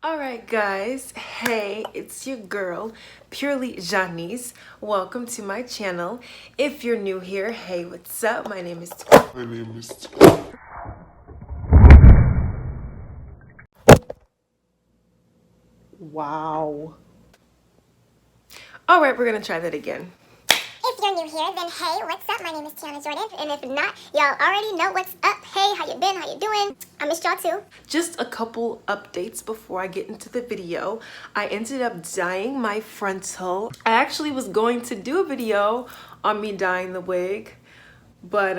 Alright guys, hey, it's your girl, Purely Janice. Welcome to my channel. If you're new here, hey, what's up? My name is Wow. Alright, we're gonna try that again. If you're new here, then hey, what's up? My name is Tiana Jordan, and if not, y'all already know what's up. Hey, how you been? How you doing? I missed y'all too. Just a couple updates before I get into the video. I ended up dyeing my frontal. I actually was going to do a video on me dyeing the wig, but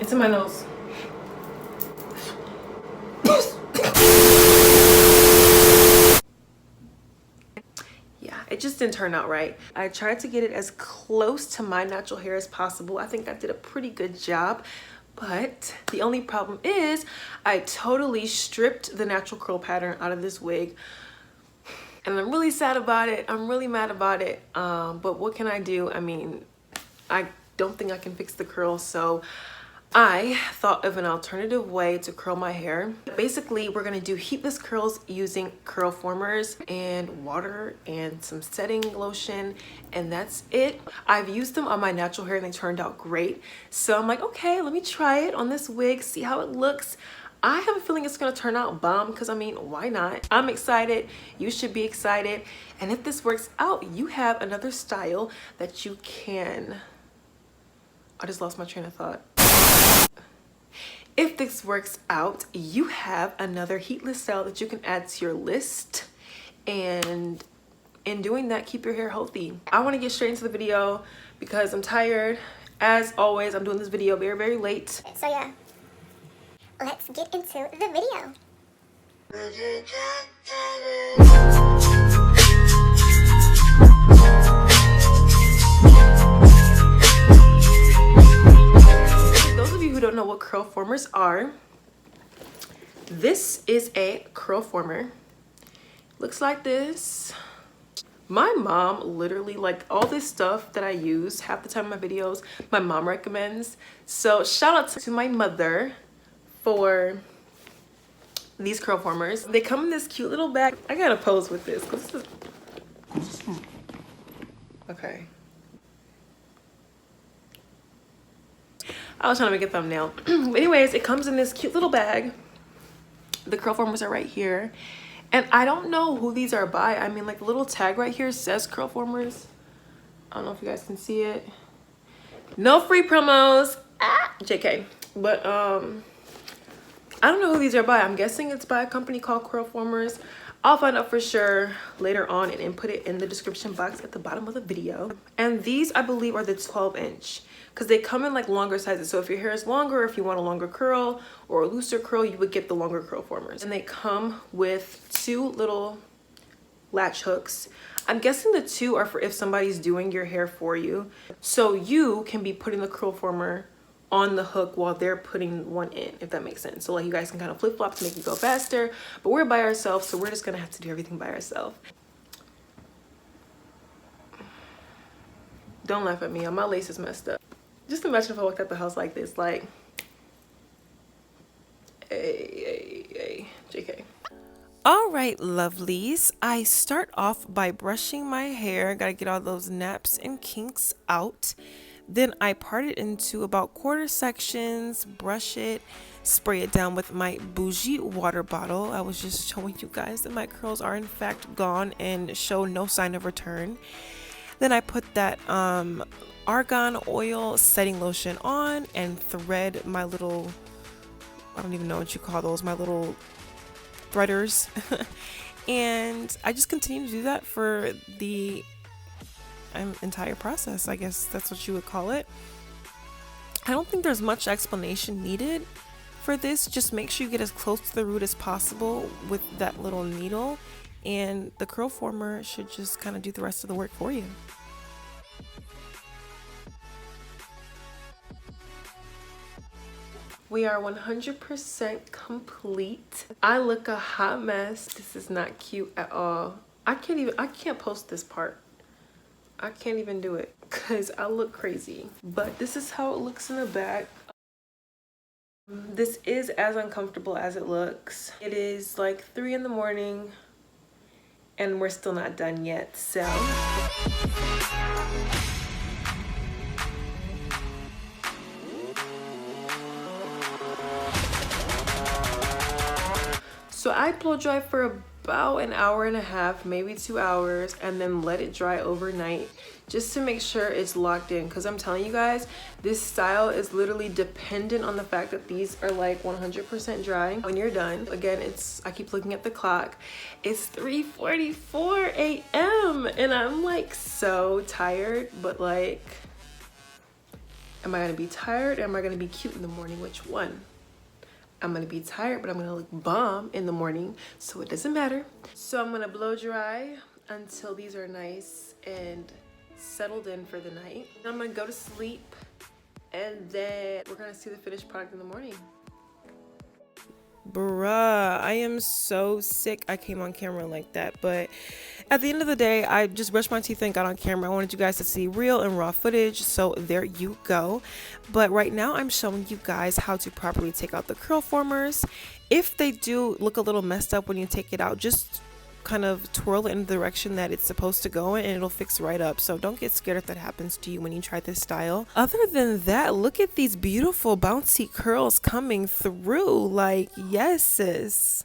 it's in my nose. Yeah, it just didn't turn out right. I tried to get it as close to my natural hair as possible. I think I did a pretty good job, but the only problem is I totally stripped the natural curl pattern out of this wig. And I'm really sad about it. I'm really mad about it. But what can I do? I mean, I don't think I can fix the curls, so I thought of an alternative way to curl my hair. Basically, we're gonna do heatless curls using curl formers and water and some setting lotion, and that's it. I've used them on my natural hair and they turned out great. So I'm like, okay, let me try it on this wig, see how it looks. I have a feeling it's gonna turn out bomb because I mean, why not? I'm excited, you should be excited. And if this works out, you have another style that you can, I just lost my train of thought. If this works out, you have another heatless style that you can add to your list. And in doing that, keep your hair healthy. I want to get straight into the video because I'm tired. As always, I'm doing this video very, very late. So yeah, let's get into the video. Those of you who don't know what curl formers are, this is a curl former. Looks like this. My mom literally, like, all this stuff that I use half the time in my videos, my mom recommends. So shout out to my mother for these curl formers. They come in this cute little bag. I gotta pose with this because this is okay. I was trying to make a thumbnail. But anyways, it comes in this cute little bag. The curl formers are right here. And I don't know who these are by. I mean, like, the little tag right here says curl formers. I don't know if you guys can see it. No free promos. JK. But I don't know who these are by. I'm guessing it's by a company called CURLFORMERS. I'll find out for sure later on and put it in the description box at the bottom of the video. And these, I believe, are the 12-inch because they come in like longer sizes. So if your hair is longer, if you want a longer curl or a looser curl, you would get the longer curl formers. And they come with 2 little latch hooks. I'm guessing the 2 are for if somebody's doing your hair for you. So you can be putting the curl former on the hook while they're putting one in, if that makes sense. So like you guys can kind of flip-flop to make it go faster, but we're by ourselves, so we're just gonna have to do everything by ourselves. Don't laugh at me, my lace is messed up. Just imagine if I walked out the house like this, like, hey, JK. All right, lovelies, I start off by brushing my hair. Gotta get all those naps and kinks out. Then I part it into about quarter sections, brush it, spray it down with my bougie water bottle. I was just showing you guys that my curls are in fact gone and show no sign of return. Then I put that argan oil setting lotion on and thread my little, I don't even know what you call those, my little threaders. And I just continue to do that for the entire process. I guess that's what you would call it. I don't think there's much explanation needed for this. Just make sure you get as close to the root as possible with that little needle, and the curl former should just kind of do the rest of the work for you. We are 100% complete. I look a hot mess. This is not cute at all. I can't post this part. I can't even do it because I look crazy. But this is how it looks in the back. This is as uncomfortable as it looks. It is like 3 in the morning and we're still not done yet, so. So I blow dry for about an hour and a half, maybe 2 hours, and then let it dry overnight just to make sure it's locked in. Because I'm telling you guys, this style is literally dependent on the fact that these are like 100% dry. When you're done, again, I keep looking at the clock, it's 3:44 a.m. and I'm like so tired, but like, am I gonna be tired or am I gonna be cute in the morning? Which one? I'm gonna be tired, but I'm gonna look bomb in the morning, so it doesn't matter. So I'm gonna blow dry until these are nice and settled in for the night. I'm gonna go to sleep, and then we're gonna see the finished product in the morning. Bruh, I am so sick I came on camera like that, but at the end of the day, I just brushed my teeth and got on camera. I wanted you guys to see real and raw footage, so there you go. But right now I'm showing you guys how to properly take out the curl formers. If they do look a little messed up when you take it out, just kind of twirl it in the direction that it's supposed to go in and it'll fix right up. So don't get scared if that happens to you when you try this style. Other than that, look at these beautiful bouncy curls coming through. Like, yes, sis.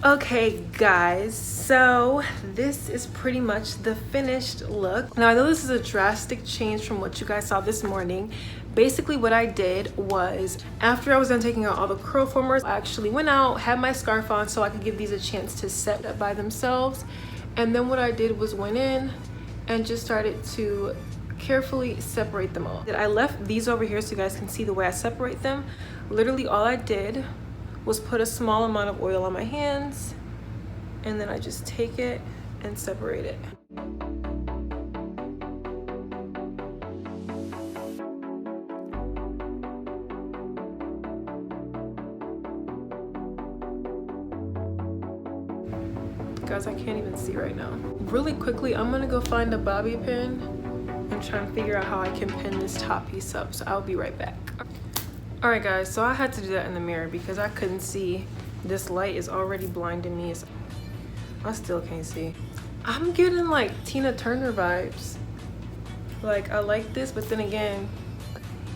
Okay guys, so this is pretty much the finished look. Now I know this is a drastic change from what you guys saw this morning. Basically what I did was, after I was done taking out all the curl formers, I actually went out, had my scarf on so I could give these a chance to set up by themselves. And then what I did was went in and just started to carefully separate them all. I left these over here so you guys can see the way I separate them. Literally all I did was put a small amount of oil on my hands, and then I just take it and separate it. Guys, I can't even see right now. Really quickly, I'm gonna go find a bobby pin and try and figure out how I can pin this top piece up, so I'll be right back. All right guys, so I had to do that in the mirror because I couldn't see. This light is already blinding me. I still can't see. I'm getting like Tina Turner vibes. Like, I like this, but then again,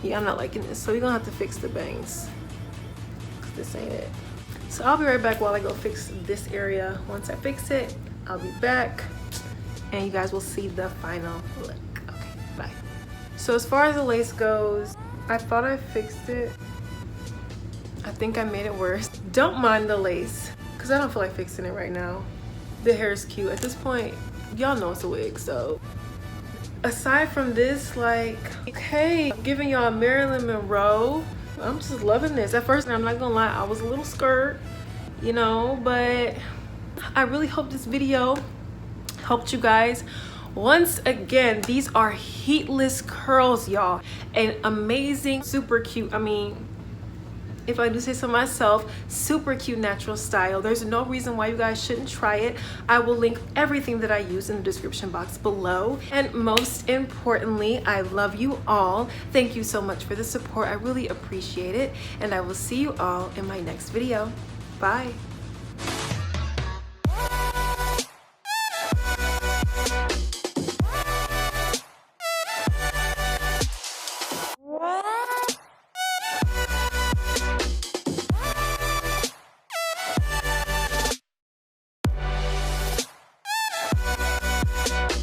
yeah, I'm not liking this. So we're gonna have to fix the bangs. This ain't it. So I'll be right back while I go fix this area. Once I fix it, I'll be back and you guys will see the final look. Okay, bye. So as far as the lace goes, I thought I fixed it. I think I made it worse. Don't mind the lace, because I don't feel like fixing it right now. The hair is cute. At this point, y'all know it's a wig, so. Aside from this, like, okay, I'm giving y'all Marilyn Monroe. I'm just loving this. At first, I'm not gonna lie, I was a little scared, you know, but I really hope this video helped you guys. Once again, these are heatless curls, y'all. An amazing, super cute, I mean, if I do say so myself, super cute natural style. There's no reason why you guys shouldn't try it. I will link everything that I use in the description box below. And most importantly, I love you all. Thank you so much for the support. I really appreciate it. And I will see you all in my next video. Bye.